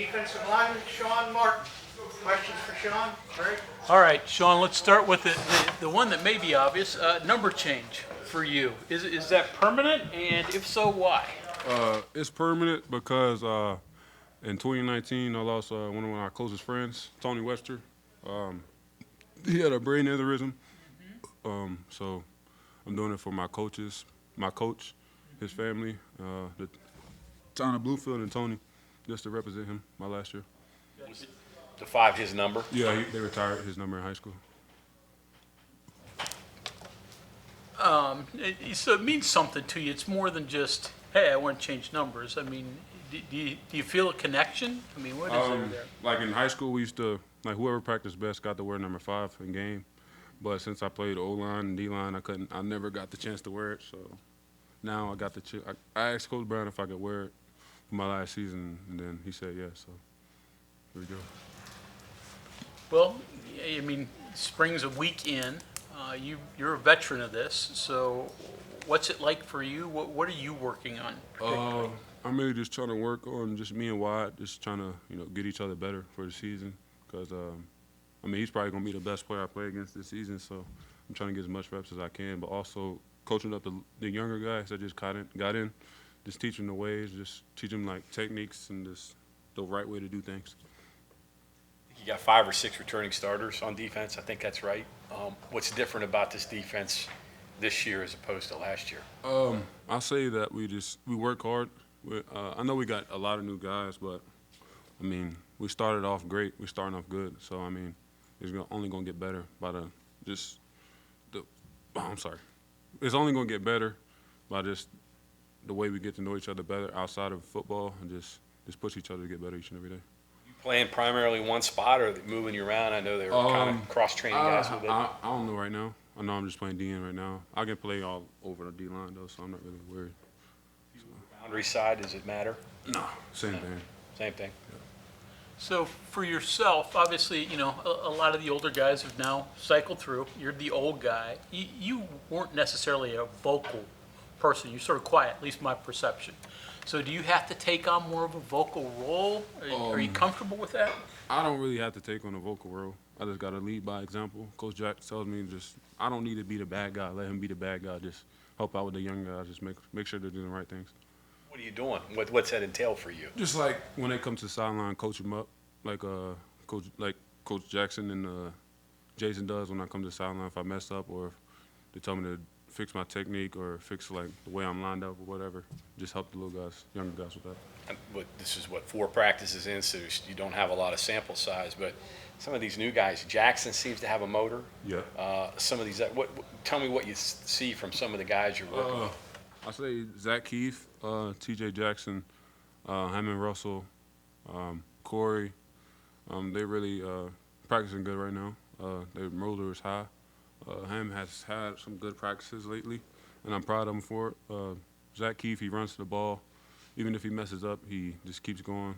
defensive lineman, Sean Martin. Questions for Sean? Great. All right, Sean, let's start with the one that may be obvious. Number change for you. Is that permanent? And if so, why? It's permanent because in 2019 I lost one of our closest friends, Tony Webster. He had a brain aneurysm. So I'm doing it for my coaches, my coach, his family, the town of Bluefield and Tony, just to represent him my last year. Was it the 5 his number? Yeah, they retired his number in high school. So it means something to you. It's more than just, hey, I want to change numbers. I mean, do you feel a connection? I mean, what is there? Like in high school, we used to, like whoever practiced best got to wear number 5 in game. But since I played O-line and D-line, I never got the chance to wear it. So now I got the chance. I asked Coach Brown if I could wear it for my last season, and then he said yes. So here we go. Well, I mean, spring's a week in. You're a veteran of this, so what's it like for you? What are you working on particularly? I'm really just trying to work on just me and Wyatt, just trying to get each other better for the season. Because I mean, he's probably gonna be the best player I play against this season, so I'm trying to get as much reps as I can. But also coaching up the younger guys that just got in, just teaching the ways, just teaching like techniques and just the right way to do things. You got 5 or 6 returning starters on defense. I think that's right. What's different about this defense this year as opposed to last year? I say that we work hard. I know we got a lot of new guys, but I mean, we started off great. We're starting off good. So I mean, it's only gonna get better by It's only gonna get better by just the way we get to know each other better outside of football and just push each other to get better each and every day. Playing primarily one spot, or are they moving you around? I know they were kind of cross-training guys with it. I don't know right now. I know I'm just playing DN right now. I can play all over the D-line, though, so I'm not really worried. Boundary side, does it matter? No, same thing. Same thing. So for yourself, obviously, a lot of the older guys have now cycled through. You're the old guy. You weren't necessarily a vocal person. You're sort of quiet, at least my perception. So do you have to take on more of a vocal role? Are you comfortable with that? I don't really have to take on a vocal role. I just got to lead by example. Coach Jack tells me I don't need to be the bad guy. Let him be the bad guy. Just help out with the young guys. Just make sure they're doing the right things. What are you doing? What's that entail for you? Just like when they come to the sideline, coach them up, like Coach Jackson and Jason does when I come to the sideline. If I mess up or if they tell me to fix my technique or fix like the way I'm lined up or whatever, just help the little guys, younger guys with that. This is 4 practices in, so you don't have a lot of sample size. But some of these new guys, Jackson seems to have a motor. Yeah. Some of these, tell me what you see from some of the guys you're working with. I say Zach Keefe, T.J. Jackson, Hammond Russell, Corey. They're really practicing good right now. Their motor is high. Ham has had some good practices lately, and I'm proud of him for it. Zach Keefe, he runs to the ball. Even if he messes up, he just keeps going.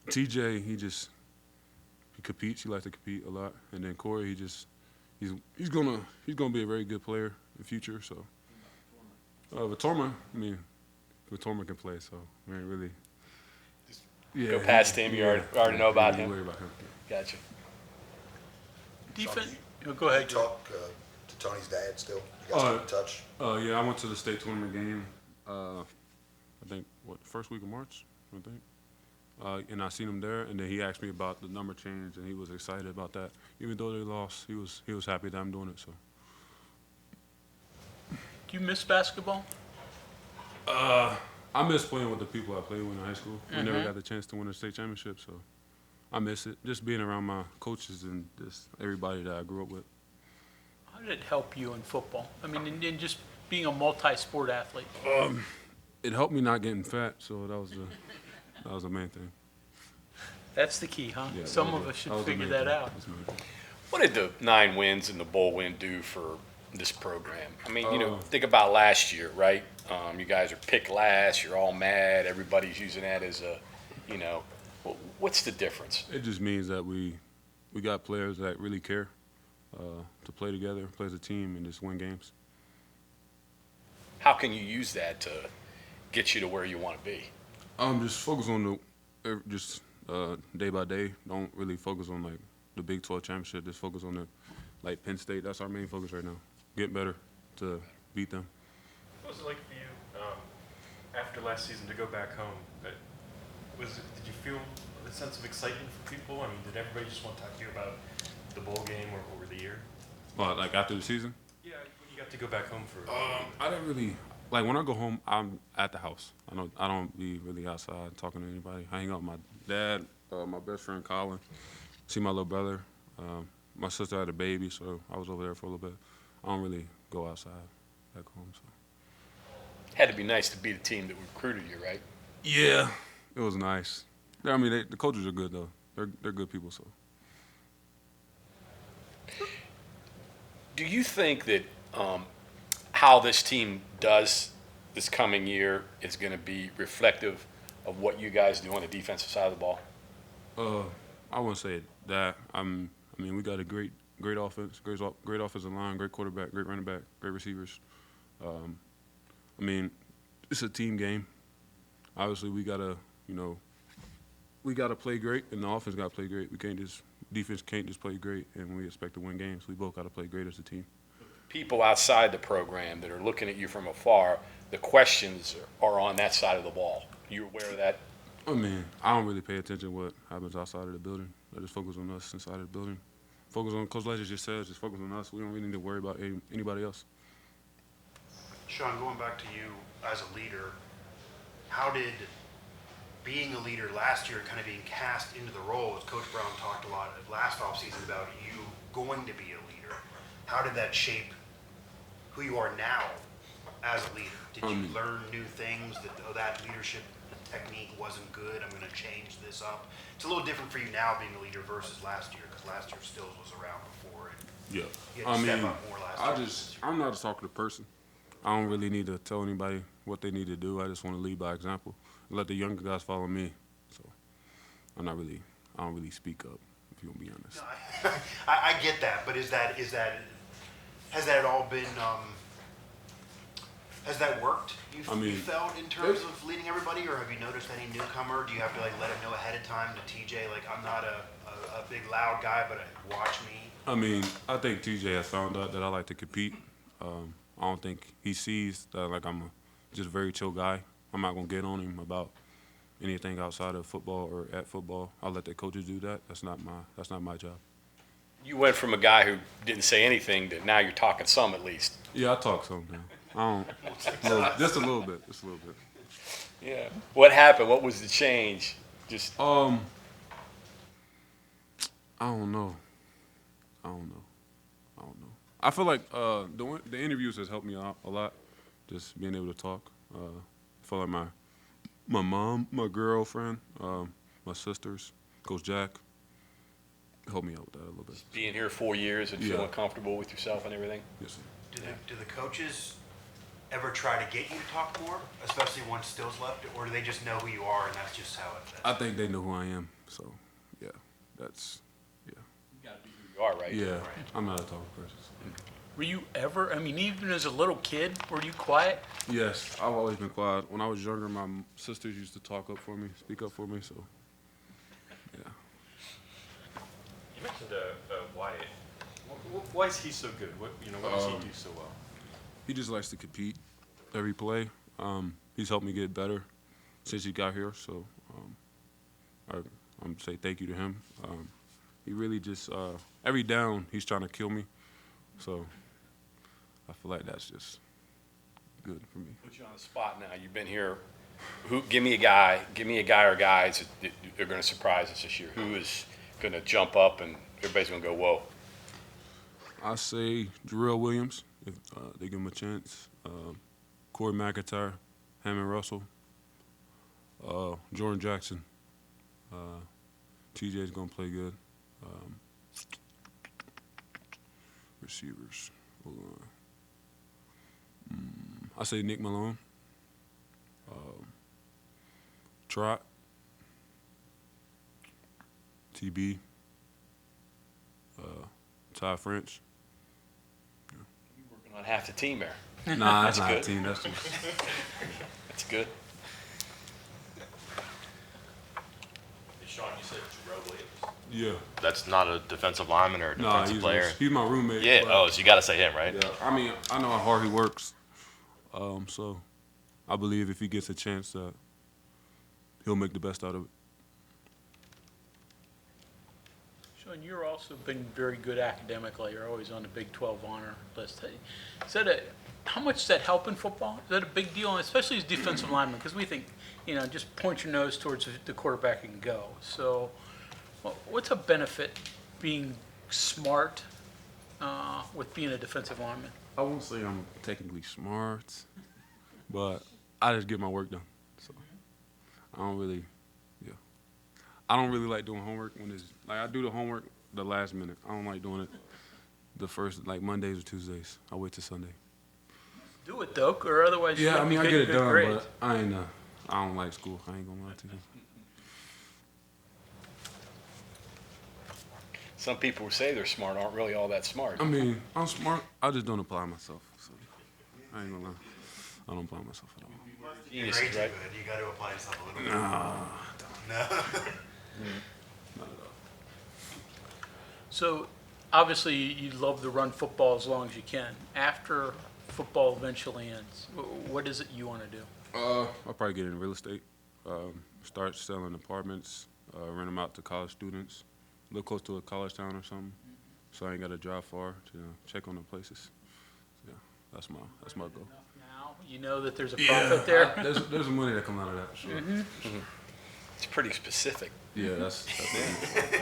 TJ, he competes. He likes to compete a lot. And then Corey, he's gonna be a very good player in the future. So, Vitorma, Vitorma can play. So, really. Yeah, go past him. You already know about him. Worry about him. Gotcha. Defense. Go ahead. You talk to Tony's dad still? You guys keep in touch? Yeah, I went to the state tournament game. I think first week of March, I think. And I seen him there, and then he asked me about the number change, and he was excited about that. Even though they lost, he was happy that I'm doing it. So. Do you miss basketball? I miss playing with the people I played with in high school. We never got the chance to win a state championship, so I miss it. Just being around my coaches and just everybody that I grew up with. How did it help you in football? I mean, in just being a multi-sport athlete. It helped me not getting fat, so that was the main thing. That's the key, huh? Yeah, Some of us should figure that out. What did the 9 wins and the bowl win do for this program? I mean, think about last year, right? You guys are picked last. You're all mad. Everybody's using that as a, what's the difference? It just means that we got players that really care to play together, play as a team, and just win games. How can you use that to get you to where you want to be? Just focus on Just day by day. Don't really focus on like the Big 12 championship. Just focus on the like Penn State. That's our main focus right now. Get better to beat them. What was it like for you after last season to go back home? Did you feel a sense of excitement for people? I mean, did everybody just want to talk to you about the bowl game or the year? Well, like after the season? Yeah, when you got to go back home for. I didn't really like when I go home. I'm at the house. I don't be really outside talking to anybody. I hang out with my dad, my best friend Colin, see my little brother. My sister had a baby, so I was over there for a little bit. I don't really go outside back home. So. Had to be nice to be the team that recruited you, right? Yeah, it was nice. Yeah, I mean, the coaches are good though. They're good people. So. Do you think that how this team does this coming year is going to be reflective of what you guys do on the defensive side of the ball? I wouldn't say that. I mean, we got a great offense, great offensive line, great quarterback, great running back, great receivers. I mean, it's a team game. Obviously, we gotta play great, and the offense gotta play great. Defense can't just play great, and we expect to win games. We both gotta play great as a team. People outside the program that are looking at you from afar, the questions are on that side of the ball. You aware of that? I mean, I don't really pay attention to what happens outside of the building. I just focus on us inside of the building. Focus on, Coach Ledger just says, just focus on us. We don't really need to worry about anybody else. Sean, going back to you as a leader, how did being a leader last year, kind of being cast into the role, as Coach Brown talked a lot last offseason about you going to be a leader, how did that shape who you are now as a leader? Did you learn new things that leadership technique wasn't good, I'm going to change this up? It's a little different for you now being a leader versus last year, because last year Stills was around before. And Yeah. you had to step up more last year. I'm not a talkative person. I don't really need to tell anybody what they need to do. I just want to lead by example. Let the younger guys follow me. So I don't really speak up, if you want to be honest. No, I get that, but has that all been, has that worked? You felt in terms of leading everybody, or have you noticed any newcomer? Do you have to let him know ahead of time to TJ, like, I'm not a big loud guy, but watch me? I mean, I think TJ has found out that I like to compete. I don't think he sees that like I'm just a very chill guy. I'm not gonna get on him about anything outside of football or at football. I'll let the coaches do that. That's not my job. You went from a guy who didn't say anything to now you're talking some at least. Yeah, I talk some now. I don't. Just a little bit. Yeah. What happened? What was the change? Just I don't know. I feel like the interviews has helped me out a lot. Just being able to talk. I feel like my mom, my girlfriend, my sisters, Coach Jack, helped me out with that a little bit. being here 4 years and feeling comfortable with yourself and everything. Yes, sir. Do the coaches ever try to get you to talk more, especially once Stills left, or do they just know who you are and that's just how it? I think they know who I am. So, yeah, that's You got to be who you are, right? yeah. I'm not a talkative person. Were you ever, I mean, even as a little kid, were you quiet? Yes, I've always been quiet. When I was younger, my sisters used to talk up for me, speak up for me. So, yeah. You mentioned Wyatt. Why is he so good? What does he do so well? He just likes to compete every play. He's helped me get better since he got here. So, I'm say thank you to him. He really just every down he's trying to kill me. So, I feel like that's just good for me. Put you on the spot now. You've been here. Give me a guy or guys that are going to surprise us this year. Who is going to jump up and everybody's going to go, whoa? I say Jerel Williams, if they give him a chance. Corey McIntyre, Hammond Russell, Jordan Jackson. TJ's going to play good. Receivers. Hold on. I say Nick Malone. Trot. TB. Ty French. You're working on half the team there. Nah, that's That's not good. a team. That's just. That's good. Sean, you said Jerel Williams. Yeah. That's not a defensive lineman or a Nah, defensive player. he's my roommate. Yeah. but- Oh, so you got to say him, right? Yeah. I mean, I know how hard he works. So I believe if he gets a chance that he'll make the best out of it. Sean, you're also been very good academically. You're always on the Big 12 honor list. How much does that help in football? Is that a big deal, and especially as defensive lineman? Because we think, just point your nose towards the quarterback and go. So, what's a benefit being smart with being a defensive lineman? I won't say I'm technically smart, but I just get my work done. So I don't really like doing homework when it's like I do the homework the last minute. I don't like doing it the first Mondays or Tuesdays. I wait till Sunday. Do it though, or otherwise. Yeah, I mean I get it good done, grades. but I don't like school. I ain't gonna lie to you. Some people who say they're smart aren't really all that smart. I mean, I'm smart. I just don't apply myself. So I ain't gonna lie. I don't apply myself at all. Geniuses, Grades are right? good. You got to apply yourself a little bit. No. Not at all. So, obviously, you love to run football as long as you can. After football eventually ends, what is it you want to do? I'll probably get in real estate. Start selling apartments. Rent them out to college students. Live close to a college town or something, so I ain't got to drive far to check on the places. Yeah, that's my goal. Now you know that there's a profit there. There's some money that come out of that. For sure. It's pretty specific. Yeah, that's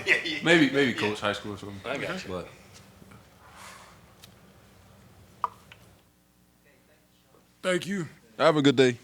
it. maybe coach high school or something. I got you. But thank you. Have a good day.